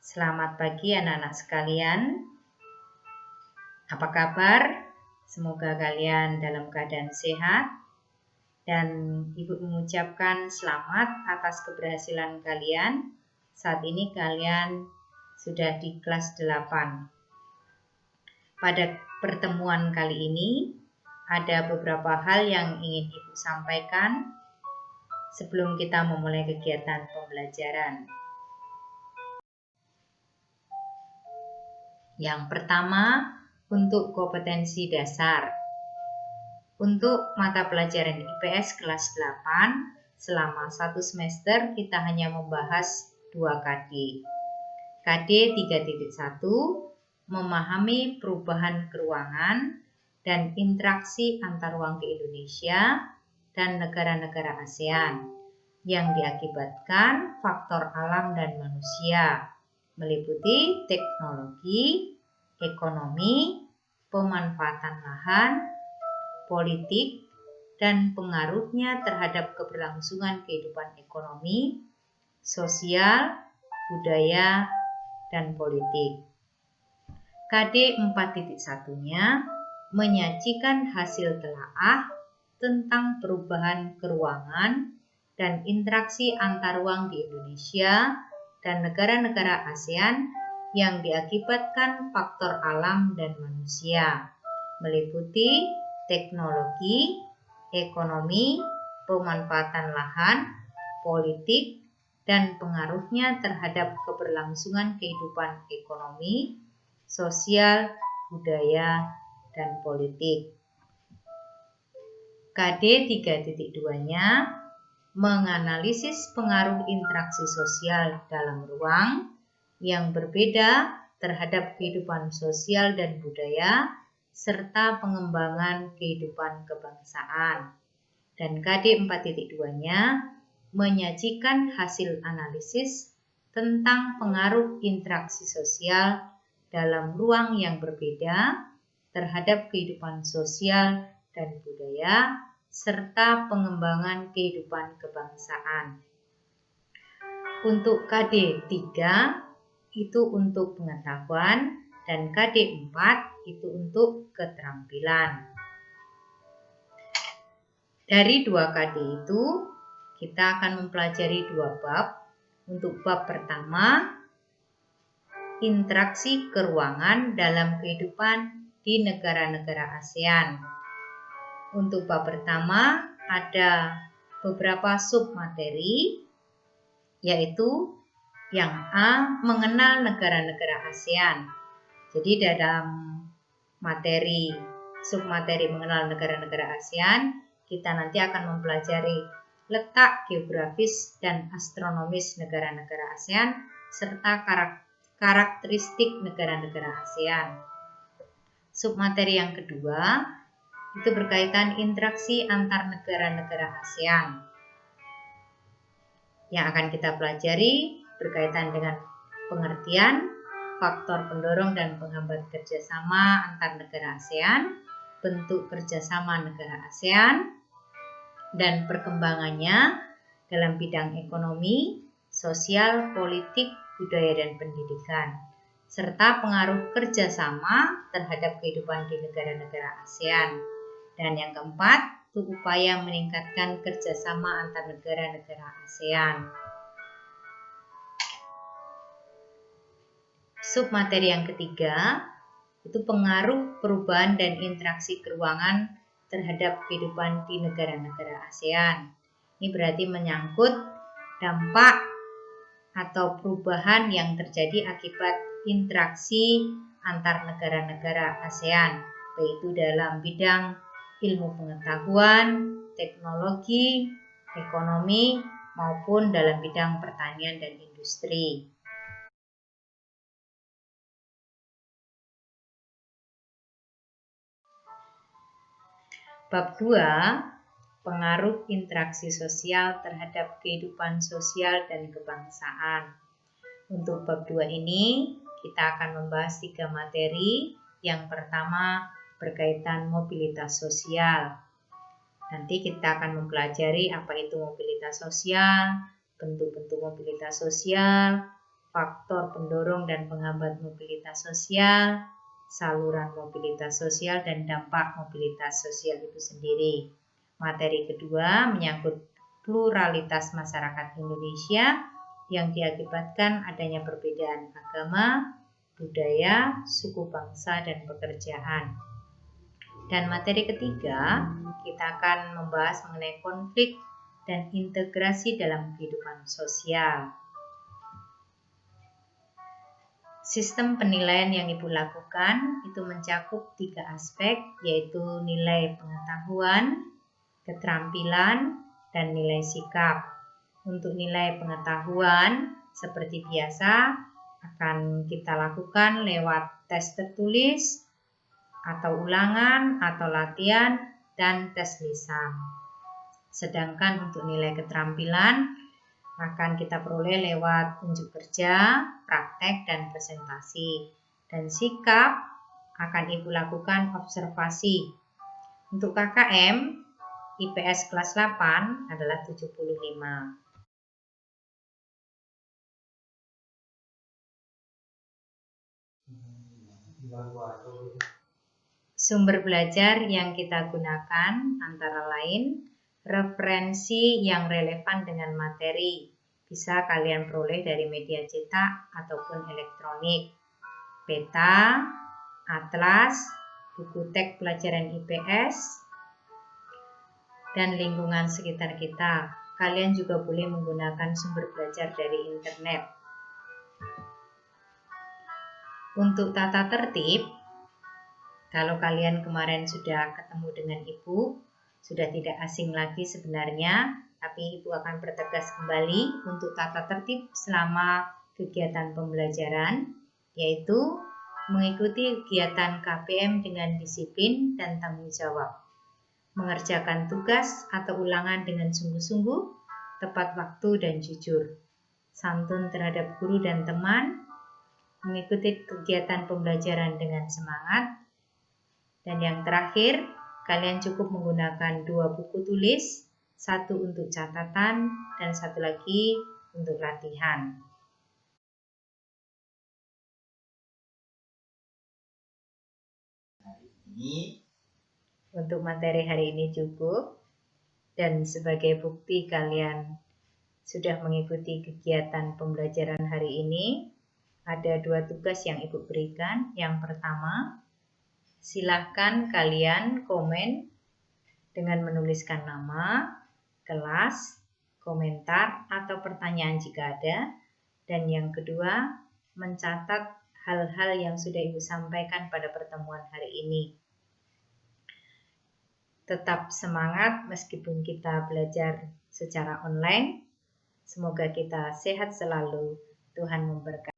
Selamat pagi anak-anak sekalian. Apa kabar? Semoga kalian dalam keadaan sehat. Dan Ibu mengucapkan selamat atas keberhasilan kalian. Saat ini kalian sudah di kelas 8. Pada pertemuan kali ini ada beberapa hal yang ingin Ibu sampaikan sebelum kita memulai kegiatan pembelajaran. Yang pertama, untuk kompetensi dasar. Untuk mata pelajaran IPS kelas 8, selama 1 semester kita hanya membahas 2 KD. KD 3.1, memahami perubahan keruangan dan interaksi antar ruang di Indonesia dan negara-negara ASEAN yang diakibatkan faktor alam dan manusia, meliputi teknologi, ekonomi, pemanfaatan lahan, politik, dan pengaruhnya terhadap keberlangsungan kehidupan ekonomi, sosial, budaya, dan politik. KD 4.1-nya menyajikan hasil telaah tentang perubahan keruangan dan interaksi antar ruang di Indonesia dan negara-negara ASEAN yang diakibatkan faktor alam dan manusia, meliputi teknologi, ekonomi, pemanfaatan lahan, politik, dan pengaruhnya terhadap keberlangsungan kehidupan ekonomi, sosial, budaya, dan politik. KD 3.2-nya menganalisis pengaruh interaksi sosial dalam ruang yang berbeda terhadap kehidupan sosial dan budaya, serta pengembangan kehidupan kebangsaan. Dan KD 4.2-nya menyajikan hasil analisis tentang pengaruh interaksi sosial dalam ruang yang berbeda terhadap kehidupan sosial dan budaya, serta pengembangan kehidupan kebangsaan. Untuk KD 3 itu untuk pengetahuan dan KD 4 itu untuk keterampilan. Dari 2 KD itu kita akan mempelajari 2 bab. Untuk bab pertama, interaksi keruangan dalam kehidupan di negara-negara ASEAN. Untuk bab pertama ada beberapa submateri, yaitu yang A, mengenal negara-negara ASEAN. Jadi dalam submateri mengenal negara-negara ASEAN, kita nanti akan mempelajari letak geografis dan astronomis negara-negara ASEAN serta karakteristik negara-negara ASEAN. Submateri yang kedua itu berkaitan interaksi antar negara-negara ASEAN. Yang akan kita pelajari berkaitan dengan pengertian, faktor pendorong dan penghambat kerjasama antar negara ASEAN, bentuk kerjasama negara ASEAN, dan perkembangannya dalam bidang ekonomi, sosial, politik, budaya, dan pendidikan, serta pengaruh kerjasama terhadap kehidupan di negara-negara ASEAN. Dan yang keempat, itu upaya meningkatkan kerjasama antar negara-negara ASEAN. Submateri yang ketiga, itu pengaruh perubahan dan interaksi keruangan terhadap kehidupan di negara-negara ASEAN. Ini berarti menyangkut dampak atau perubahan yang terjadi akibat interaksi antar negara-negara ASEAN, yaitu dalam bidang ilmu pengetahuan, teknologi, ekonomi, maupun dalam bidang pertanian dan industri. Bab 2, pengaruh interaksi sosial terhadap kehidupan sosial dan kebangsaan. Untuk bab 2 ini, kita akan membahas 3 materi. Yang pertama, berkaitan mobilitas sosial. Nanti kita akan mempelajari apa itu mobilitas sosial, bentuk-bentuk mobilitas sosial, faktor pendorong dan penghambat mobilitas sosial, saluran mobilitas sosial, dan dampak mobilitas sosial itu sendiri. Materi kedua menyangkut pluralitas masyarakat Indonesia yang diakibatkan adanya perbedaan agama, budaya, suku bangsa, dan pekerjaan. Dan materi ketiga, kita akan membahas mengenai konflik dan integrasi dalam kehidupan sosial. Sistem penilaian yang Ibu lakukan itu mencakup 3 aspek, yaitu nilai pengetahuan, keterampilan, dan nilai sikap. Untuk nilai pengetahuan, seperti biasa, akan kita lakukan lewat tes tertulis, atau ulangan, atau latihan, dan tes lisan. Sedangkan untuk nilai keterampilan, akan kita peroleh lewat unjuk kerja, praktek, dan presentasi. Dan sikap akan Ibu lakukan observasi. Untuk KKM, IPS kelas 8 adalah 75. Sumber belajar yang kita gunakan antara lain referensi yang relevan dengan materi. Bisa kalian peroleh dari media cetak ataupun elektronik. Peta, atlas, buku teks pelajaran IPS, dan lingkungan sekitar kita. Kalian juga boleh menggunakan sumber belajar dari internet. Untuk tata tertib, kalau kalian kemarin sudah ketemu dengan Ibu, sudah tidak asing lagi sebenarnya, tapi Ibu akan pertegas kembali untuk tata tertib selama kegiatan pembelajaran, yaitu mengikuti kegiatan KPM dengan disiplin dan tanggung jawab, mengerjakan tugas atau ulangan dengan sungguh-sungguh, tepat waktu dan jujur, santun terhadap guru dan teman, mengikuti kegiatan pembelajaran dengan semangat, dan yang terakhir, kalian cukup menggunakan 2 buku tulis, 1 untuk catatan dan 1 lagi untuk latihan. Untuk materi hari ini cukup, dan sebagai bukti kalian sudah mengikuti kegiatan pembelajaran hari ini, ada 2 tugas yang Ibu berikan. Yang pertama, silahkan kalian komen dengan menuliskan nama, kelas, komentar, atau pertanyaan jika ada. Dan yang kedua, mencatat hal-hal yang sudah Ibu sampaikan pada pertemuan hari ini. Tetap semangat meskipun kita belajar secara online. Semoga kita sehat selalu. Tuhan memberkati.